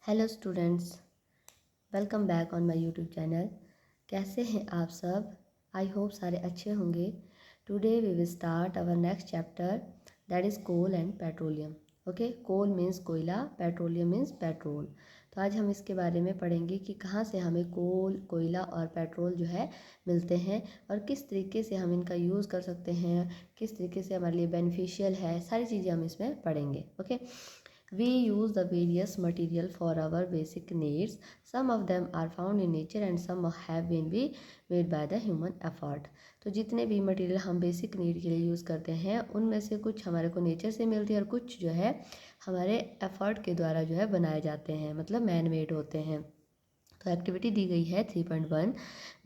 Hello students, welcome back on my YouTube channel. कैसे हैं आप सब? आई होप सारे अच्छे होंगे। Today we will start our next chapter, that is coal and petroleum. Okay, coal means कोयला, petroleum means petrol. तो आज हम इसके बारे में पढ़ेंगे कि कहाँ से हमें कोल, कोयला और पेट्रोल जो है मिलते हैं और किस तरीके से हम इनका यूज़ कर सकते हैं, किस तरीके से हमारे लिए बेनिफिशियल है, सारी चीज़ें हम इसमें पढ़ेंगे। Okay, we use the various material for our basic needs. Some of them are found in nature and some have been be made by the human effort. तो जितने भी मटेरियल हम बेसिक नीड के लिए यूज़ करते हैं उनमें से कुछ हमारे को नेचर से मिलती है और कुछ जो है हमारे एफर्ट के द्वारा जो है बनाए जाते हैं, मतलब मैन मेड होते हैं। तो एक्टिविटी दी गई है 3.1,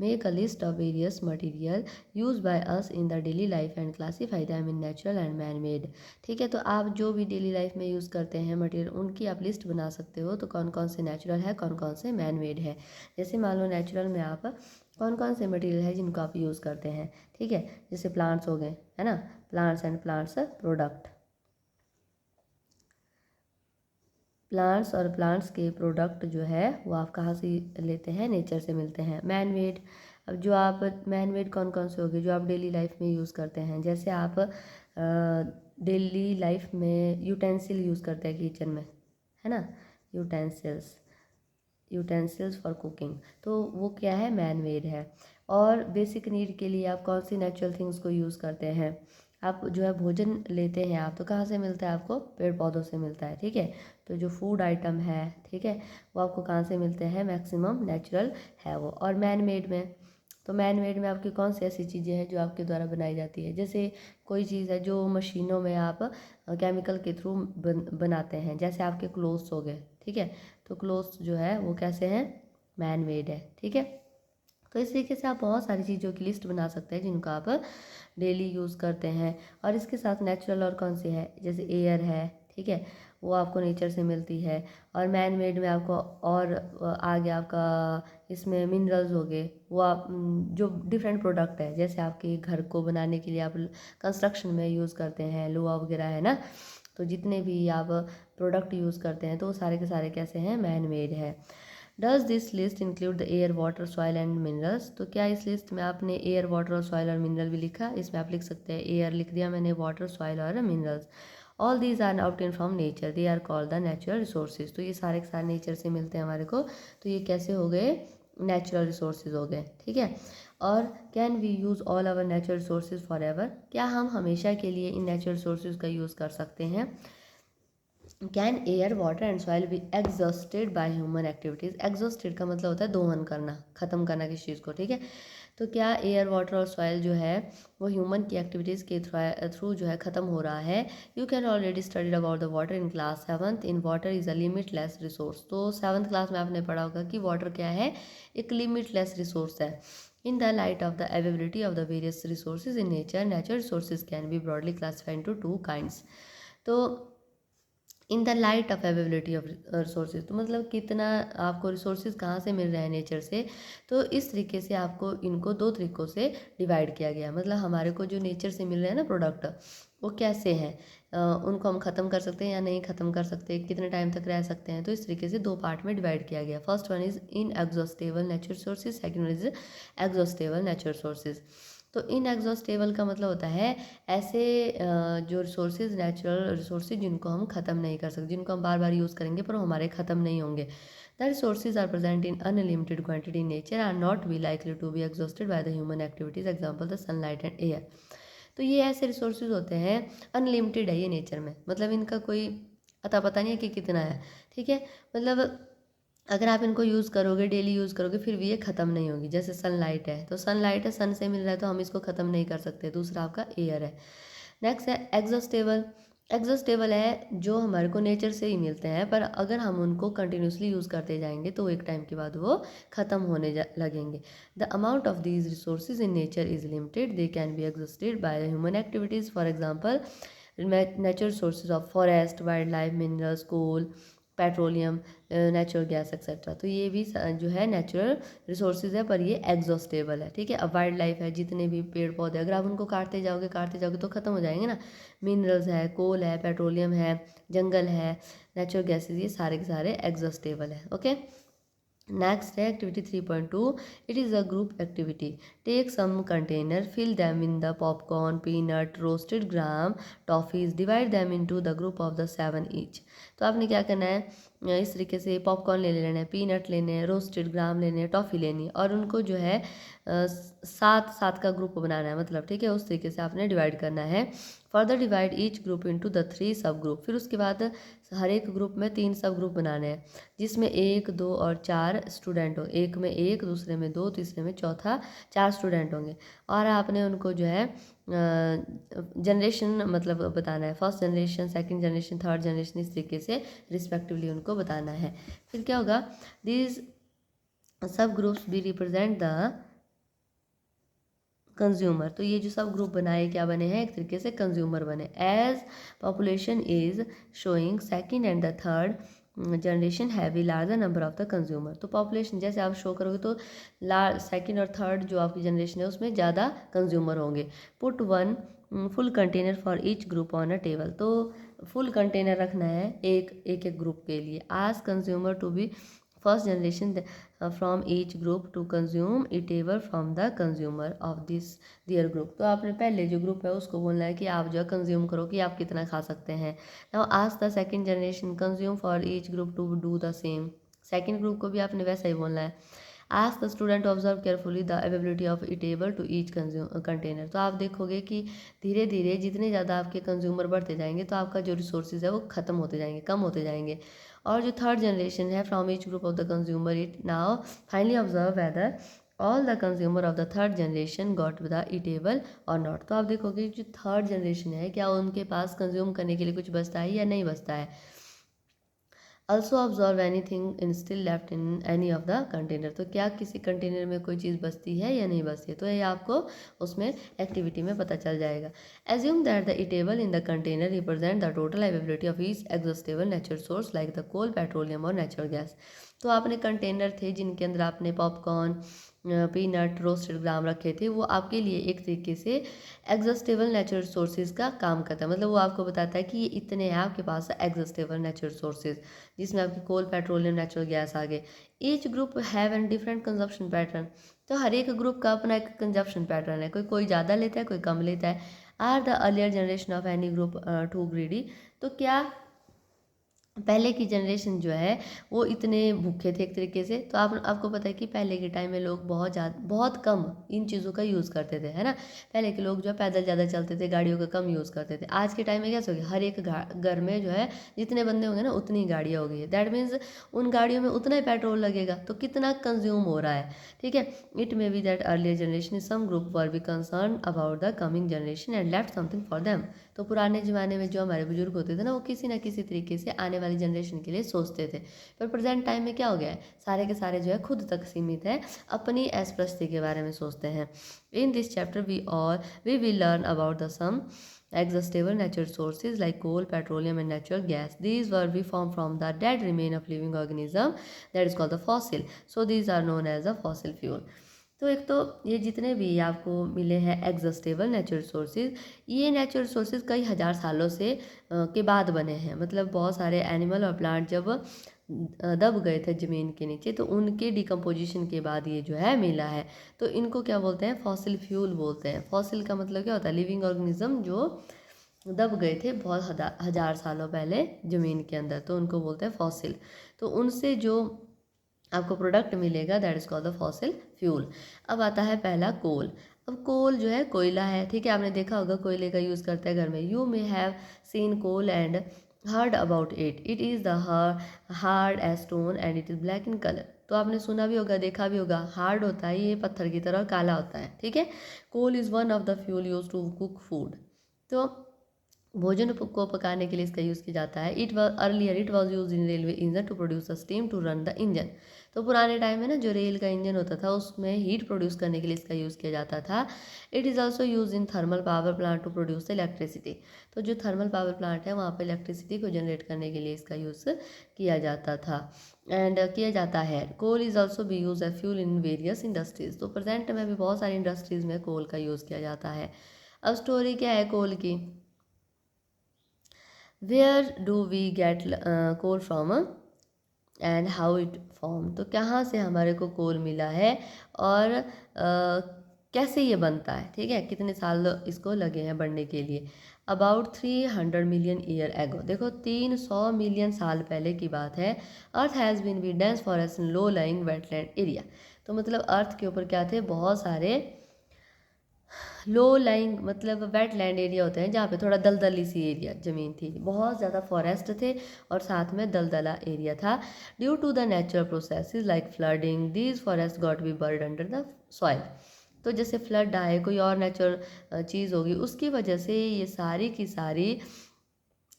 make a list of various material use by us in the daily life and classify them in natural and man made. ठीक है, तो आप जो भी डेली लाइफ में यूज़ करते हैं मटेरियल उनकी आप लिस्ट बना सकते हो। तो कौन कौन से नेचुरल है, कौन कौन से मैन मेड है। जैसे मान लो नेचुरल में आप कौन कौन से मटेरियल है जिनको आप यूज़ करते हैं। ठीक है, जैसे प्लांट्स हो गए, है ना, plants and plants product, plants और प्लांट्स के प्रोडक्ट जो है वो आप कहाँ से लेते हैं, नेचर से मिलते हैं। मैन मेड, अब जो आप मैन मेड कौन कौन से हो गए जो आप डेली लाइफ में यूज़ करते हैं। जैसे आप डेली लाइफ में यूटेंसिल यूज़ करते हैं किचन में, है ना, यूटेंसिल्स, यूटेंसिल्स फॉर कुकिंग, तो वो क्या है, मैन मेड है। और बेसिक नीड के लिए आप कौन सी नेचुरल थिंग्स को यूज़ करते हैं। आप जो है भोजन लेते हैं आप, तो कहाँ से मिलता है आपको, पेड़ पौधों से मिलता है। ठीक है, तो जो फूड आइटम है, ठीक है, वो आपको कहाँ से मिलते हैं, मैक्सिमम नेचुरल है वो। और मैन मेड में, तो मैन मेड में आपकी कौन सी ऐसी चीज़ें हैं जो आपके द्वारा बनाई जाती है। जैसे कोई चीज़ है जो मशीनों में आप केमिकल के थ्रू बनाते हैं, जैसे आपके क्लोथ्स हो गए। ठीक है, तो क्लोथ्स जो है वो कैसे हैं, मैन मेड है। ठीक है, तो इस तरीके से आप बहुत सारी चीज़ों की लिस्ट बना सकते हैं जिनको आप डेली यूज़ करते हैं। और इसके साथ नेचुरल और कौन सी है, जैसे एयर है, ठीक है, वो आपको नेचर से मिलती है। और मैन मेड में आपको और आ गया आपका, इसमें मिनरल्स हो गए, वो आप जो डिफरेंट प्रोडक्ट है, जैसे आपके घर को बनाने के लिए आप कंस्ट्रक्शन में यूज़ करते हैं, लोहा वगैरह, है ना। तो जितने भी आप प्रोडक्ट यूज़ करते हैं तो वो सारे के सारे कैसे हैं, मैन मेड है। Does this list include the air, water, soil and minerals. तो क्या इस लिस्ट में आपने एयर, वाटर और सॉइल और मिनरल भी लिखा। इसमें आप लिख सकते हैं एयर लिख दिया मैंने, वाटर, सॉइल और minerals. All these are obtain from nature, they are called the natural resources. तो ये सारे के सारे नेचर से मिलते हैं हमारे को, तो ये कैसे हो गए, नेचुरल रिसोर्सेज हो गए। ठीक है, और can we use all our natural resources for ever, क्या हम हमेशा के लिए इन नेचुरल रिसोर्सेज का यूज़ कर सकते हैं। Can air, water and soil be exhausted by human activities. Exhausted का मतलब होता है दोहन करना, ख़त्म करना किसी चीज़ को। ठीक है, तो क्या एयर, वाटर और सॉइल जो है वो ह्यूमन की एक्टिविटीज़ के थ्रू जो है ख़त्म हो रहा है। You can already studied about the water in class 7th। In water is a limitless resource. तो 7th क्लास में आपने पढ़ा होगा कि वाटर क्या है, एक लिमिटलेस रिसोर्स है। In the light of the availability of the various resources in nature, natural resources can be broadly classified into two kinds. तो in the light of availability of resources, तो मतलब कितना आपको resources कहाँ से मिल रहे हैं, नेचर से। तो इस तरीके से आपको इनको दो तरीक़ों से डिवाइड किया गया। मतलब हमारे को जो नेचर से मिल रहे हैं ना प्रोडक्ट, वो कैसे हैं, उनको हम ख़त्म कर सकते हैं या नहीं ख़त्म कर सकते, कितने टाइम तक रह सकते हैं। तो इस तरीके से दो पार्ट में डिवाइड किया गया। First one is in exhaustible natural resources, second one is exhaustible natural resources. तो इन एग्जॉस्टेबल का मतलब होता है ऐसे जो रिसोर्सेज, नेचुरल रिसोर्सेज जिनको हम ख़त्म नहीं कर सकते, जिनको हम बार बार यूज़ करेंगे पर हमारे ख़त्म नहीं होंगे। The resources are present in unlimited quantity in nature, are not be likely to be exhausted by the human activities, example the sunlight and air. तो ये ऐसे रिसोर्सेज होते हैं, अनलिमिटेड है ये नेचर में, मतलब इनका कोई अता पता नहीं है कि कितना है। ठीक है, मतलब अगर आप इनको यूज़ करोगे, डेली यूज़ करोगे, फिर भी ये ख़त्म नहीं होगी। जैसे सनलाइट है, तो सनलाइट है, सन से मिल रहा है, तो हम इसको ख़त्म नहीं कर सकते। दूसरा आपका एयर है। नेक्स्ट है एग्जॉस्टेबल। एग्जॉस्टेबल है जो हमारे को नेचर से ही मिलते हैं, पर अगर हम उनको कंटिन्यूसली यूज़ करते जाएंगे तो एक टाइम के बाद वो ख़त्म होने लगेंगे। The amount of these resources in nature is limited, they can be exhausted by human activities. For example natural sources of forest, wild life, minerals, coal, petroleum, natural gas etcetera. तो ये भी जो है नेचुरल रिसोर्सेज है, पर ये exhaustible है, ठीक है। अब वाइल्ड लाइफ है, जितने भी पेड़ पौधे, अगर आप उनको काटते जाओगे तो ख़त्म हो जाएंगे ना। मिनरल्स है, कोल है, पेट्रोलियम है, जंगल है, नेचुरल गैसेज, ये सारे के सारे एग्जॉस्टेबल है। Okay, next is activity 3.2। It is a group activity. Take some container, fill them in the popcorn, peanut, roasted gram, toffees, divide them into the group of the 7 each. तो आपने क्या करना है, इस तरीके से पॉपकॉर्न ले लेना है, पीनट लेने हैं, रोस्टेड ग्राम लेने हैं, टॉफ़ी लेनी है, और उनको जो है 7 का ग्रुप बनाना है, मतलब ठीक है, उस तरीके से आपने डिवाइड करना है। Further divide each group into the 3 सब ग्रुप। फिर उसके बाद हर एक ग्रुप में 3 सब ग्रुप बनाने हैं, जिसमें 1, 2 और 4 स्टूडेंट हो। एक में 1, दूसरे में 2, तीसरे में चौथा 4 स्टूडेंट होंगे। और आपने उनको जो है जनरेशन मतलब बताना है, first generation, second generation, third generation, इस तरीके से रिस्पेक्टिवली उनको बताना है। फिर क्या होगा, दीज सब ग्रुप्स भी रिप्रेजेंट द कंज्यूमर। तो ये जो सब ग्रुप बनाए क्या बने हैं, एक तरीके से कंज्यूमर बने। As population is showing second and the third generation have a larger number of the consumer. तो पॉपुलेशन जैसे आप शो करोगे तो सेकंड और थर्ड जो आपकी जनरेशन है उसमें ज़्यादा कंज्यूमर होंगे। Put one full container for each group on a table. So full container रखना है एक ग्रुप के लिए। Ask consumer to be first generation from each group to consume eatable from the consumer of this their group. तो आपने पहले जो ग्रुप है उसको बोलना है कि आप जो है कंज्यूम करो, कि आप कितना खा सकते हैं। Now ask the second generation consume for each group to do the same. Second group को भी आपने वैसा ही बोलना है। Ask the student observe carefully the availability of eatable to each container. तो आप देखोगे कि धीरे धीरे जितने ज़्यादा आपके कंज्यूमर बढ़ते जाएंगे तो आपका जो रिसोर्सेज है वो ख़त्म होते जाएंगे, कम होते जाएंगे। और जो थर्ड जनरेशन है from each group of the consumer, it now finally observe whether all the consumer of the third generation got the eatable और नॉट। तो आप देखोगे जो थर्ड जनरेशन है क्या उनके पास कंज्यूम करने के लिए कुछ बचता है या नहीं बचता है। Also observe any thing in still left in any of the container. तो क्या किसी कंटेनर में कोई चीज़ बचती है या नहीं बचती है, तो ये आपको उसमें एक्टिविटी में पता चल जाएगा। Assume that the eatable in the container represent the total availability of each exhaustible natural source like the coal, petroleum और नेचुरल गैस। तो आपने कंटेनर थे जिनके अंदर आपने पॉपकॉर्न, पीनट, रोस्टेड ग्राम रखे थे, वो आपके लिए एक तरीके से एग्जॉस्टेबल नेचुरल सोर्सेज का काम करता है। मतलब वो आपको बताता है कि ये इतने हैं आपके पास एग्जॉस्टेबल नेचुरल सोर्सेज, जिसमें आपकी कोल, पेट्रोलियम, नेचुरल गैस आ गए। Each group have an different consumption pattern. तो हर एक ग्रुप का अपना एक कंजप्शन पैटर्न है, कोई ज़्यादा लेता है, कोई कम लेता है। Are the earlier generation of any group too greedy. तो क्या पहले की जनरेशन जो है वो इतने भूखे थे एक तरीके से। तो आपको पता है कि पहले के टाइम में लोग बहुत कम इन चीज़ों का यूज़ करते थे, है ना। पहले के लोग जो है पैदल ज़्यादा चलते थे, गाड़ियों का कम यूज़ करते थे। आज के टाइम में कैसे हो गया, हर एक घर में जो है जितने बंदे होंगे ना उतनी गाड़ियाँ हो गई है। दैट मीन्स उन गाड़ियों में उतना ही पेट्रोल लगेगा, तो कितना कंज्यूम हो रहा है, ठीक है। It may be that earlier generation some group were be concern about the coming generation and left something for them. तो पुराने ज़माने में जो हमारे बुजुर्ग होते थे ना, वो किसी ना किसी तरीके से आने वाली जनरेशन के लिए सोचते थे। पर प्रेजेंट टाइम में क्या हो गया है, सारे के सारे जो है खुद तक सीमित है, अपनी ऐशप्रस्ती के बारे में सोचते हैं। In this chapter we will learn about the some exhaustible natural sources like coal, petroleum and natural gas. These were we formed from the dead remain of living organism, that is called the fossil. So these are known as the fossil fuel. तो एक तो ये जितने भी आपको मिले हैं exhaustible natural sources, ये नेचुरल सोर्सेज कई हज़ार सालों से के बाद बने हैं। मतलब बहुत सारे एनिमल और प्लांट जब दब गए थे ज़मीन के नीचे, तो उनके डिकम्पोजिशन के बाद ये जो है मिला है। तो इनको क्या बोलते हैं, फॉसिल फ्यूल बोलते हैं। फॉसिल का मतलब क्या होता है, लिविंग ऑर्गेनिज्म जो दब गए थे बहुत हज़ार सालों पहले ज़मीन के अंदर, तो उनको बोलते हैं फॉसिल। तो उनसे जो आपको प्रोडक्ट मिलेगा that is called the fossil fuel. अब आता है पहला कोल। अब कोल जो है कोयला है, ठीक है, आपने देखा होगा कोयले का यूज़ करते हैं घर में। You may have seen coal and heard about it. It is the hard as stone and it is black in colour. तो आपने सुना भी होगा, देखा भी होगा, हार्ड होता है ये पत्थर की तरह, काला होता है, ठीक है। Coal is one of the fuel use to cook food. तो भोजन को पकाने के लिए इसका यूज़ किया जाता है। It was use in railway engine to produce a steam to run the engine. तो पुराने टाइम में ना जो रेल का इंजन होता था उसमें हीट प्रोड्यूस करने के लिए इसका यूज़ किया जाता था। It is also use in thermal power plant to produce electricity. तो जो थर्मल पावर प्लांट है वहाँ पर इलेक्ट्रिसिटी को जनरेट करने के लिए इसका यूज़ किया जाता था एंड किया जाता है। Coal is also be use a fuel in various industries. तो प्रेजेंट में भी बहुत सारी इंडस्ट्रीज़ में कोल का यूज़ किया जाता है। अब स्टोरी क्या है कोल की। Where do we get coal from and how it form. तो कहाँ से हमारे को कोल मिला है और कैसे ये बनता है, ठीक है, कितने साल इसको लगे हैं बनने के लिए। About 300 million year ago. देखो 300 मिलियन साल पहले की बात है। Earth has been we dense forest in low lying wetland area. तो मतलब अर्थ के ऊपर क्या थे, बहुत सारे लो लाइंग मतलब वेटलैंड एरिया होते हैं जहाँ पे थोड़ा दलदली सी एरिया ज़मीन थी, बहुत ज़्यादा फॉरेस्ट थे और साथ में दलदला एरिया था। Due to the natural processes like flooding these forest got be buried under the soil. तो जैसे फ्लड आए, कोई और नेचुरल चीज़ होगी, उसकी वजह से ये सारी की सारी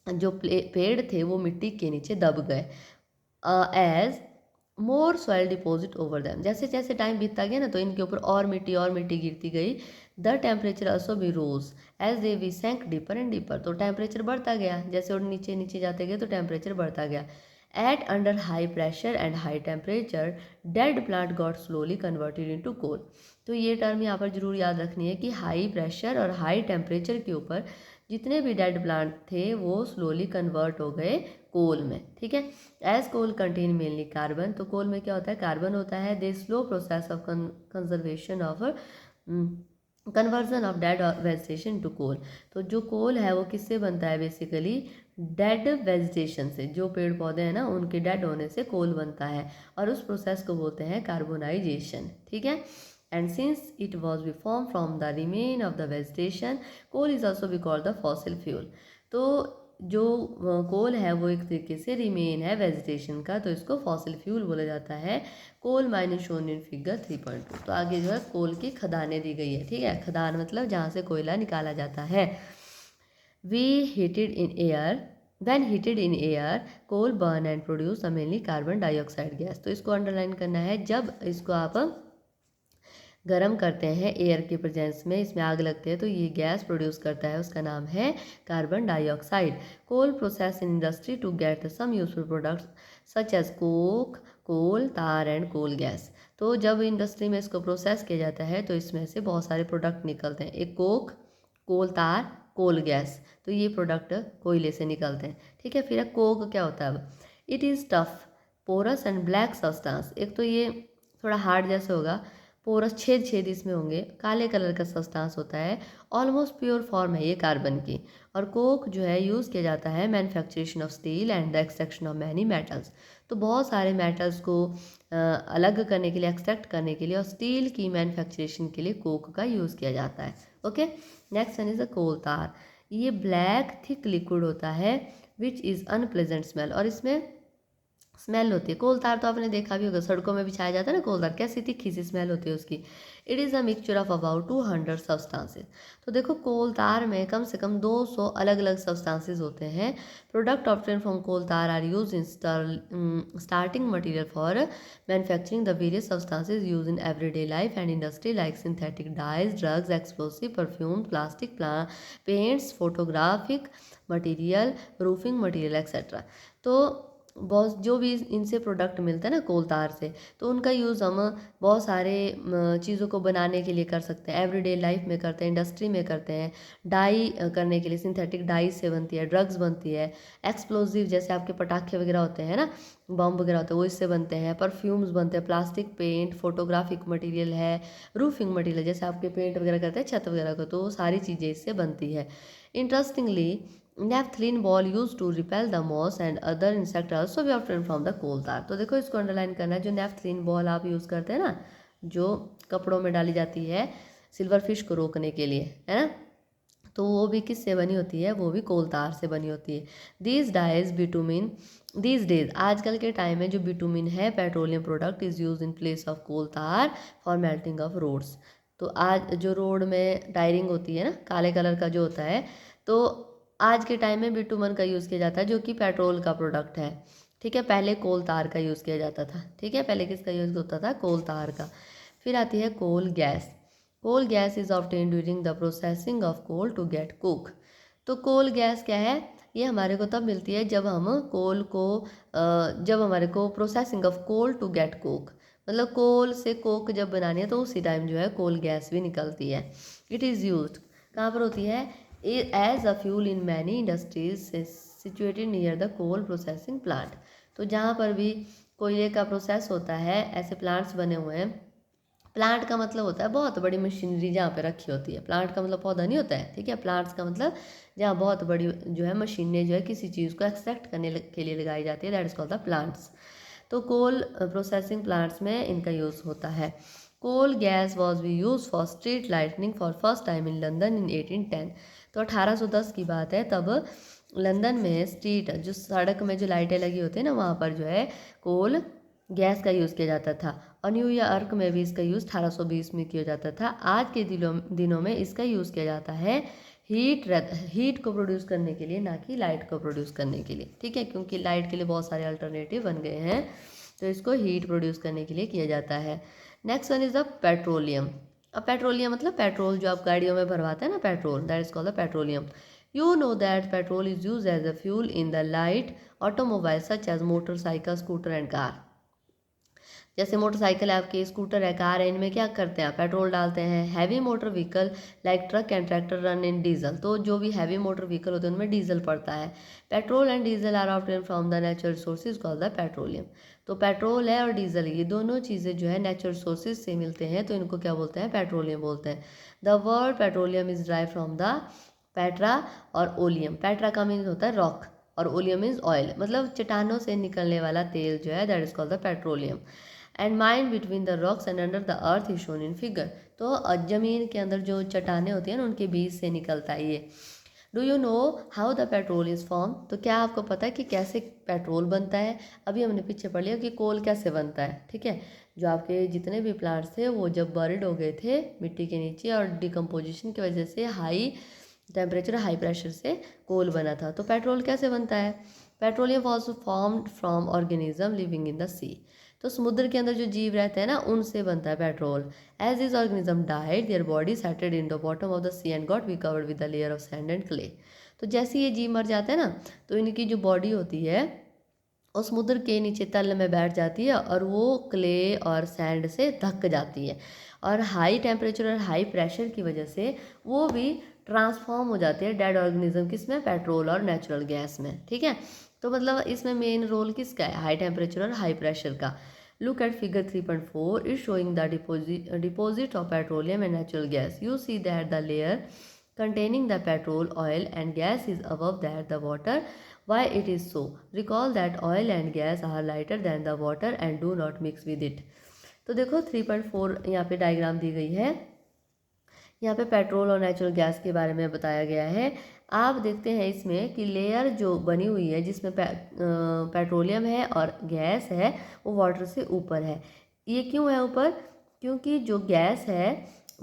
जो पेड़ थे वो मिट्टी के नीचे दब गए। एज मोर सॉइल डिपॉजिट ओवर दैम। जैसे जैसे टाइम बीतता गया ना तो इनके ऊपर और मिट्टी गिरती गई। द टेम्परेचर ऑल्सो भी rose as they we sank deeper and deeper. तो टेम्परेचर बढ़ता गया, जैसे और नीचे नीचे जाते गए तो टेम्परेचर बढ़ता गया। At under high pressure and high temperature dead plant got slowly converted into coal. तो ये टर्म यहाँ पर जरूर याद रखनी है कि हाई प्रेशर और हाई टेम्परेचर के ऊपर जितने भी डेड प्लांट थे वो स्लोली कन्वर्ट हो गए कोल में, ठीक है। As coal contain mainly carbon. तो कोल में क्या होता है, कार्बन होता है। They slow process of conservation of conversion of dead vegetation to coal. तो जो कोल है वो किससे बनता है, बेसिकली डेड वेजिटेशन से। जो पेड़ पौधे हैं ना उनके डेड होने से कोल बनता है और उस प्रोसेस को बोलते हैं कार्बोनाइजेशन, ठीक है। And since it was be form from the remain of the vegetation coal is also be called the fossil fuel. तो जो कोल है वो एक तरीके से रिमेन है वेजिटेशन का, तो इसको फॉसिल फ्यूल बोला जाता है। Coal mining shown in figure 3.2। तो आगे जो है कोल की खदानें दी गई है, ठीक है। खदान मतलब जहाँ से कोयला निकाला जाता है। When heated in air When heated in air, coal burn and produce a mainly carbon dioxide gas. तो इसको अंडरलाइन करना है, जब इसको आप गर्म करते हैं एयर के प्रेजेंस में, इसमें आग लगते हैं तो ये गैस प्रोड्यूस करता है, उसका नाम है carbon dioxide. Coal process in industry to get some useful products such as coke, coal tar and coal gas. तो जब इंडस्ट्री में इसको प्रोसेस किया जाता है तो इसमें से बहुत सारे प्रोडक्ट निकलते हैं। एक कोक, कोल तार, कोल गैस। तो ये प्रोडक्ट कोयले से निकलते हैं, ठीक है। फिर कोक क्या होता है, अब it is tough porous and black substance. एक तो ये थोड़ा हार्ड जैसे होगा, पोरस छेद छेद इसमें होंगे, काले कलर का सब्सटेंस होता है, ऑलमोस्ट प्योर फॉर्म है ये कार्बन की। और कोक जो है यूज़ किया जाता है manufacturation of steel and the extraction of many metals. तो बहुत सारे मेटल्स को अलग करने के लिए, एक्सट्रैक्ट करने के लिए और स्टील की मैन्युफैक्चरेशन के लिए कोक का यूज़ किया जाता है। Okay, next one is the coal tar. ये ब्लैक थिक लिक्विड होता है विच इज़ अनप्लेजेंट स्मेल, और इसमें स्मेल होती है। कोलतार तो आपने देखा भी होगा, सड़कों में बिछाया जाता है ना कोलतार, कैसी तीखी सी स्मेल होती है उसकी। It is a mixture of about 200 substances. तो देखो कोलतार में कम से कम 200 अलग अलग सब्सटेंसेस होते हैं। Product obtain from coal tar are use in starting material for manufacturing the various substances use in everyday life and industry like synthetic dyes, drugs, explosive, perfume, plastic, paints, photographic material, roofing material etcetera. तो बहुत जो भी इनसे product मिलता है ना कोलतार से, तो उनका यूज़ हम बहुत सारे चीज़ों को बनाने के लिए कर सकते हैं, एवरीडे लाइफ में करते हैं, इंडस्ट्री में करते हैं। डाई करने के लिए सिंथेटिक डाई से बनती है, ड्रग्स बनती है, एक्सप्लोजिव जैसे आपके पटाखे वगैरह होते हैं ना, बम वगैरह होते हैं वो इससे बनते हैं, परफ्यूम्स बनते हैं, प्लास्टिक, पेंट, फोटोग्राफिक मटीरियल है, रूफिंग मटीरियल जैसे आपके पेंट वगैरह करते हैं छत वगैरह को, तो वो सारी चीज़ें इससे बनती है। Interestingly naphthalene ball use to repel the moth and other insect also be obtain from the coal tar. तो देखो इसको अंडरलाइन करना है, जो नेफ्थलीन बॉल आप यूज़ करते हैं ना, जो कपड़ों में डाली जाती है सिल्वर फिश को रोकने के लिए, है ना, तो वो भी किससे बनी होती है, वो भी कोल तार से बनी होती है। These dyes bitumen these days, आजकल के टाइम में जो बिटुमिन है petroleum product is use in place of coal tar for melting of roads. तो आज जो रोड में टायरिंग होती है ना, काले कलर का जो होता है, तो आज के टाइम में बिटुमन का यूज़ किया जाता है जो कि पेट्रोल का प्रोडक्ट है। ठीक है, पहले कोल तार का यूज़ किया जाता था। ठीक है, पहले किसका यूज़ होता था? कोल तार का। फिर आती है coal gas. Coal gas is obtain during the processing of coal to get coke. तो कोल गैस क्या है? ये हमारे को तब मिलती है जब हम कोल को जब हमारे को processing of coal to get coke, मतलब कोल से कोक जब बनानी है तो उसी टाइम जो है कोल गैस भी निकलती है। इट इज़ यूज कहाँ पर होती है? As a fuel in many industries situated near the coal processing plant. तो जहाँ पर भी कोयले का प्रोसेस होता है, ऐसे प्लांट्स बने हुए हैं। प्लांट का मतलब होता है बहुत बड़ी मशीनरी जहाँ पे रखी होती है। प्लांट का मतलब पौधा नहीं होता है। ठीक है, प्लांट्स का मतलब जहाँ बहुत बड़ी जो है मशीनें जो है किसी चीज़ को एक्सट्रैक्ट करने के लिए लगाई जाती है, that is called the plants. तो कोल प्रोसेसिंग प्लांट्स में इनका यूज़ होता है। Coal gas was be use for street lightning for first time in London in 1810। तो 1810 की बात है, तब लंदन में स्ट्रीट जो सड़क में जो लाइटें लगी होती है ना, वहाँ पर जो है कोल गैस का यूज़ किया जाता था। और न्यूयॉर्क में भी इसका यूज़ 1820 में किया जाता था। आज के दिनों में इसका यूज़ किया जाता है हीट को प्रोड्यूस करने के लिए, ना कि लाइट को प्रोड्यूस करने के लिए। ठीक है, क्योंकि लाइट के लिए बहुत सारे अल्टरनेटिव बन गए हैं, तो इसको हीट प्रोड्यूस करने के लिए किया जाता है। Next one is the petroleum. अब पेट्रोलियम मतलब पेट्रोल जो आप गाड़ियों में भरवाते हैं ना, petrol, that is called the petroleum. You know that petrol is used as a fuel in the light automobile such as motorcycle, scooter and car। जैसे मोटरसाइकिल है आपकी, स्कूटर है, कार है, इनमें क्या करते हैं? पेट्रोल डालते हैं। Heavy motor vehicle like truck and tractor run in diesel. तो जो भी हैवी मोटर व्हीकल होते हैं उनमें डीजल पड़ता है। Petrol and diesel are obtain from the natural sources called the petroleum. तो पेट्रोल है और डीजल, ये दोनों चीज़ें जो है नेचुरल सोर्सेज से मिलते हैं, तो इनको क्या बोलते हैं? पेट्रोलियम बोलते हैं। The word petroleum is drive from the Petra और ओलियम। पेट्रा का मीन्स होता है रॉक और ओलियम मीन्स ऑयल, मतलब चट्टानों से निकलने वाला तेल जो है, that is called the petroleum. And mine between the rocks and under the earth is shown in figure. तो जमीन के अंदर जो चट्टानें होती हैं ना, उनके बीच से निकलता है ये। Do you know how the petrol is form? तो क्या आपको पता है कि कैसे पेट्रोल बनता है? अभी हमने पीछे पढ़ लिया कि कोल कैसे बनता है। ठीक है, जो आपके जितने भी प्लांट्स थे वो जब बर्ड हो गए थे मिट्टी के नीचे और डिकम्पोजिशन की वजह से हाई टेम्परेचर हाई प्रेशर से कोल बना था। तो पेट्रोल कैसे बनता है? Petroleum was formed from organism living in the sea. तो समुद्र के अंदर जो जीव रहते हैं ना, उनसे बनता है petrol. As this organism died their body settled in the bottom of the sea and got be covered with the layer of sand and clay. तो जैसे ये जीव मर जाते हैं ना, तो इनकी जो बॉडी होती है और समुद्र के नीचे तल में बैठ जाती है और वो क्ले और सैंड से ढक जाती है। और हाई टेम्परेचर और हाई प्रेशर की वजह से वो भी ट्रांसफॉर्म हो जाती है डेड ऑर्गेनिज्म, किसमें? पेट्रोल और नेचुरल गैस में। ठीक है, तो मतलब इसमें मेन रोल किसका है? हाई टेम्परेचर और हाई प्रेशर का। Look at figure 3.4 is showing the deposit of petroleum and natural gas. You see that the layer containing the petrol, oil and gas is above that the water. Why it is so? Recall that oil and gas are lighter than the water and do not mix with it. तो देखो 3.4 यहाँ पे diagram दी गई है। यहाँ पे petrol और natural gas के बारे में बताया गया है। आप देखते हैं इसमें कि लेयर जो बनी हुई है जिसमें पेट्रोलियम है और गैस है, वो वाटर से ऊपर है। ये क्यों है ऊपर? क्योंकि जो गैस है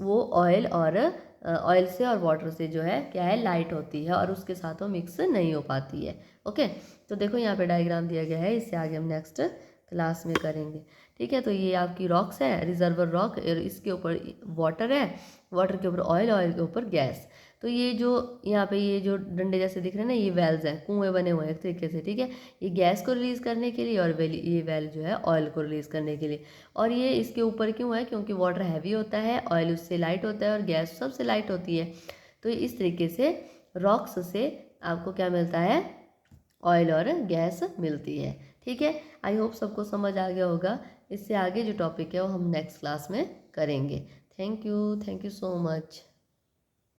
वो ऑयल से और वाटर से जो है क्या है, लाइट होती है और उसके साथ वो मिक्स नहीं हो पाती है। ओके, तो देखो यहाँ पे डायग्राम दिया गया है, इससे आगे हम नेक्स्ट क्लास में करेंगे। ठीक है, तो ये आपकी रॉक्स है, रिजर्वर रॉक, इसके ऊपर वाटर है, वाटर के ऊपर ऑयल, ऑयल के ऊपर गैस। तो ये जो यहाँ पे ये जो डंडे जैसे दिख रहे हैं ना, ये वेल्स हैं, कुएं बने हुए हैं एक तरीके से। ठीक है, ये गैस को रिलीज़ करने के लिए और ये वेल जो है ऑयल को रिलीज़ करने के लिए। और ये इसके ऊपर क्यों है? क्योंकि वाटर हैवी होता है, ऑयल उससे लाइट होता है और गैस सबसे लाइट होती है। तो इस तरीके से रॉक्स से आपको क्या मिलता है? ऑयल और गैस मिलती है। ठीक है, आई होप सबको समझ आ गया होगा। इससे आगे जो टॉपिक है वो हम नेक्स्ट क्लास में करेंगे। Thank you so much.